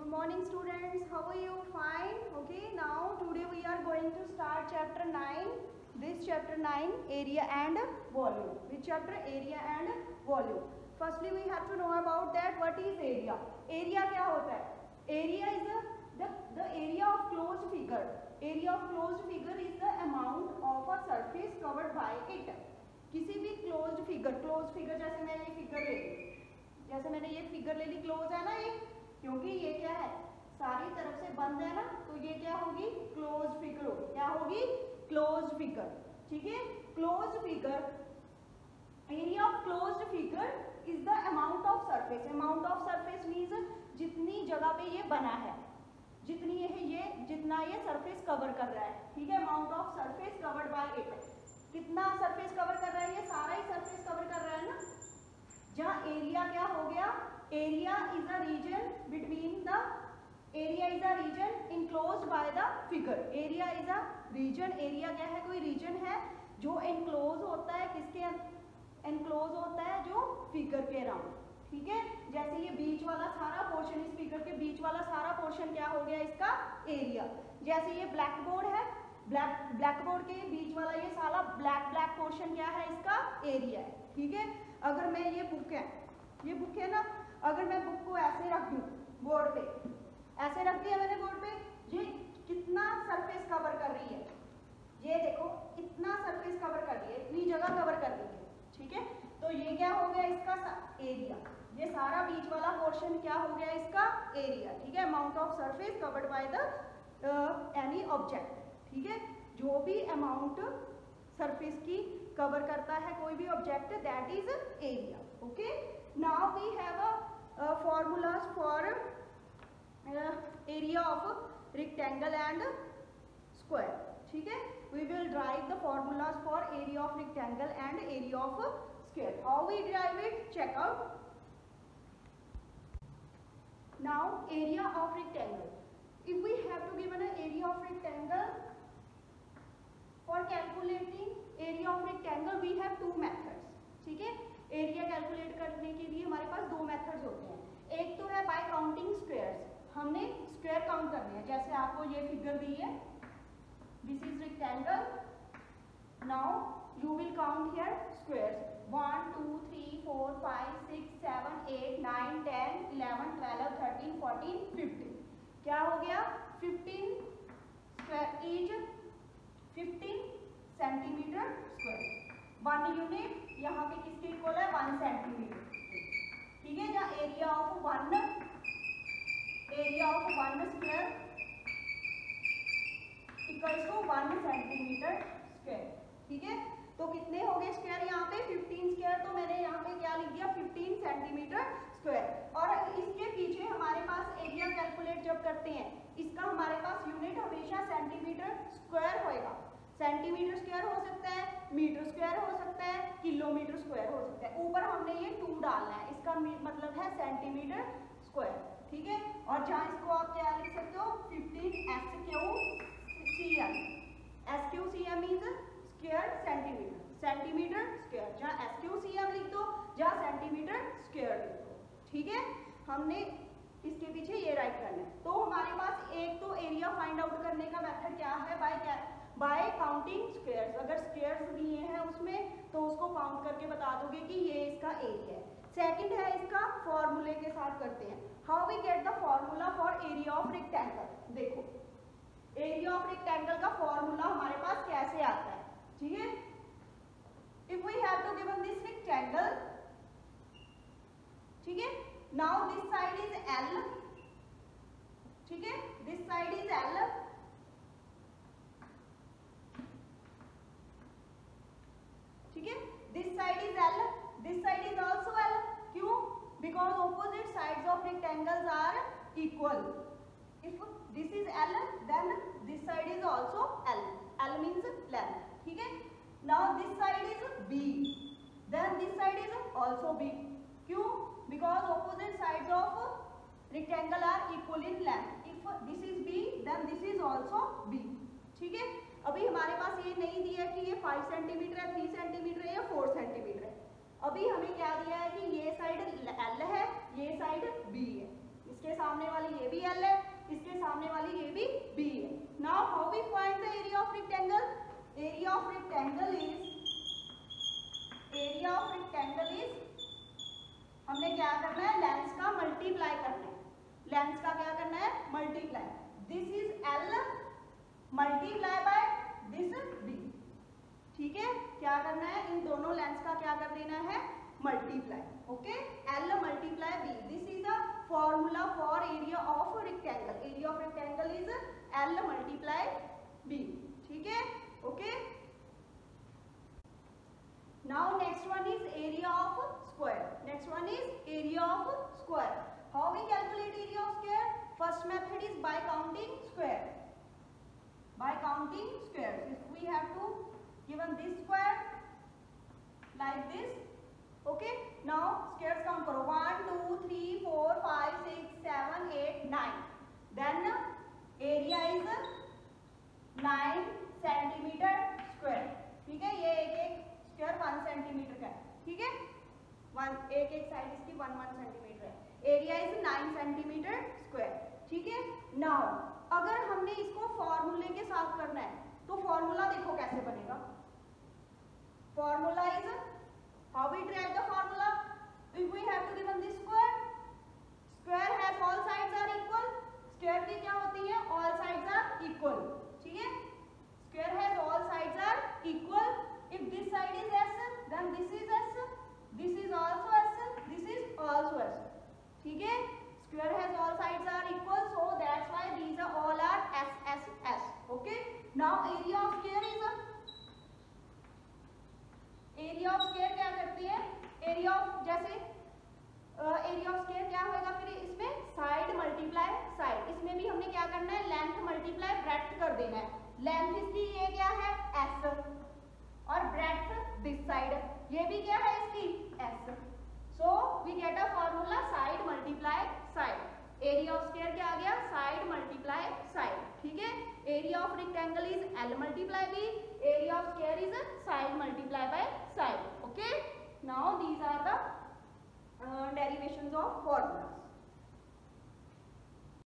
morning students, how are you? Fine. Okay, now today we are going to start chapter 9. This chapter 9, area and volume. Which chapter? Area and volume. Firstly we have to know about that what is area. Area क्या होता है? Area is the area of closed figure. Area of closed figure is the amount of a surface covered by it. किसी भी closed figure जैसे मैं ये figure ले ली, जैसे मैंने ये फिगर ले ली, क्लोज है ना ये, क्योंकि ये क्या है, सारी तरफ से बंद है ना, तो ये क्या होगी, क्लोज फिगर होगी। क्या होगी? Close figure. ठीक है, close figure, area of closed figure is the amount of surface. Amount of surface means जितनी जगह पे ये बना है, जितना ये सरफेस कवर कर रहा है। ठीक है, amount of surface covered by it. कितना सरफेस कवर कर रहा है? ये सारा ही सरफेस कवर कर रहा है ना। जहाँ एरिया क्या हो गया, area is a region between the, area is a region enclosed by the figure. Area is a region, area क्या है, कोई रीजन है जो इनक्लोज होता है, किसके इनक्लोज होता है, जो फिगर के अराउंड। ठीक है, जैसे ये बीच वाला सारा पोर्शन, इस फिगर के बीच वाला सारा पोर्शन क्या हो गया, इसका एरिया। जैसे ये ब्लैक बोर्ड है, ब्लैक बोर्ड के बीच वाला ये सारा ब्लैक पोर्शन क्या है, इसका एरिया है। ठीक है, अगर मैं ये बुक है ना, अगर मैं बुक को ऐसे रख दूं बोर्ड पे, ऐसे रख दिया मैंने बोर्ड पे, ये कितना सरफेस कवर कर रही है, ये देखो इतना सरफेस कवर कर रही है, इतनी जगह कवर कर रही है। ठीक है, तो ये क्या हो गया, इसका एरिया। ये सारा बीच वाला पोर्शन क्या हो गया, इसका एरिया। ठीक है, amount of surface covered by the any object. ठीक है, जो भी अमाउंट सरफेस की कवर करता है कोई भी object, that is area. Okay, now we have a formulas for area of rectangle and square. ठीक है, we will drive the formulas for area of rectangle and area of square. How we drive it, check out. Now area of rectangle, if we have to give an area of rectangle, for calculating area of rectangle we have two methods. ठीक है, area calculate करने के लिए हमारे पास दो methods होते हैं। एक तो है बाय काउंटिंग स्क्वायर्स, हमने स्क्वायर काउंट करने हैं। जैसे आपको ये फिगर दी है, this is rectangle, now you will count here squares, 1 2 3 4 5 6 7 8 9 10 11 12 13 14 15। क्या हो गया, 15 square, each 15 centimetre square. 1 unit यहाँ पे किसके इक्वल है, 1 सेंटीमीटर। ठीक है, जहाँ area of one square equals to 1 centimetre square. ठीक है, तो कितने हो गए स्क्वायर यहाँ पे, 15 स्क्वायर। तो मैंने यहाँ पे क्या लिख दिया, 15 सेंटीमीटर स्क्वायर। और इसके पीछे हमारे पास एरिया कैलकुलेट जब करते हैं, इसका हमारे पास यूनिट हमेशा सेंटीमीटर स्क्वायर होएगा। सेंटीमीटर स्क्वायर हो सकता है, मीटर स्क्वायर हो सकता है, किलोमीटर स्क्वायर हो सकता है। ऊपर हमने ये 2 डालना है, इसका मतलब है सेंटीमीटर स्क्वायर। ठीक है, और जहाँ इसको आप क्या लिख सकते हो, 15 SQCM। SQCM means square centimetre, centimetre square. जहाँ SQCM लिख दो, जहाँ सेंटीमीटर स्क्वायर लिख दो। ठीक है, हमने इसके पीछे ये राइट करना है। तो हमारे पास एक तो एरिया फाइंड आउट करने का मेथड क्या है, बाय काउंटिंग स्क्वायर्स। अगर स्क्वायर्स दिए हैं उसमें तो उसको काउंट करके बता दोगे कि ये इसका एरिया है। सेकंड है इसका फॉर्मूले के साथ करते हैं। How we get the formula for area of rectangle. देखो, एरिया ऑफ रेक्टेंगल का फॉर्मूला हमारे पास कैसे आता है। ठीक है, if we have to given this rectangle, ठीक है, now this side is L। ठीक है, दिस साइड इज L, ठीक है, this side is L, this side is also L। क्यों? Because opposite sides of rectangles are equal. If this is L, then this side is also L। L means length. ठीक है, now this side is B, then this side is also B। क्यों? Because opposite sides of rectangle are equal in length. If this is B, then this is also B। ठीक है, अभी हमारे पास ये नहीं दिया कि ये 5 सेंटीमीटर है, 3 सेंटीमीटर है या 4 सेंटीमीटर है। अभी हमें क्या दिया है कि ये साइड L है, ये साइड B है, इसके सामने वाली ये भी L है, ऑफ रेक्टेंगल इज हमने क्या करना है, लेंस का मल्टीप्लाई करना है, लेंस का क्या करना है, multiply. This is L multiply by this B, ठीक है, क्या करना है, इन दोनों लेंस का क्या कर देना है, multiply, okay, L multiply B. This is a formula for area of rectangle, area of rectangle is L multiply B, ठीक है, okay. Now next one is area of square. Next one is area of square. How we calculate area of square? First method is by counting square. By counting squares. If we have to given this square like this, okay. Now squares count करो 1 2 3 4 5 6 7 8 9. Then area is 9 centimeter square. ठीक है, ये एक square 1 centimetre का है, ठीक है, एक साइड इसकी 1 सेंटीमीटर है। एरिया इज 9 सेंटीमीटर स्क्वायर, ठीक है। नाउ अगर हमने इसको फॉर्मूले के साथ करना है तो फॉर्मूला देखो कैसे बनेगा। Formula is how we drive the formula, if we have to given this square, square has all sides are equal, square की क्या होती है, ऑल साइड्स आर इक्वल, ठीक है, square has all sides are equal. If this side is S, then this is S, this is also S, this is also S, ठीक है, square has all sides are equal, so that's why these are all are S S S, okay. Now area of square is area of square क्या करती है, area of जैसे area of square क्या होगा, फिर इसमें साइड मल्टीप्लाई साइड, इसमें भी हमने क्या करना है, लेंथ मल्टीप्लाई ब्रेड्थ कर देना है। लेंथ इसकी ये क्या है, S, और ब्रेड्थ दिस साइड, ये भी क्या है इसकी S, so we get a formula side multiply side. Area of square क्या आ गया, साइड मल्टीप्लाई साइड, ठीक है। Area of rectangle is L multiply B, area of square is side multiply by side, okay. Now these are the derivations of formulas.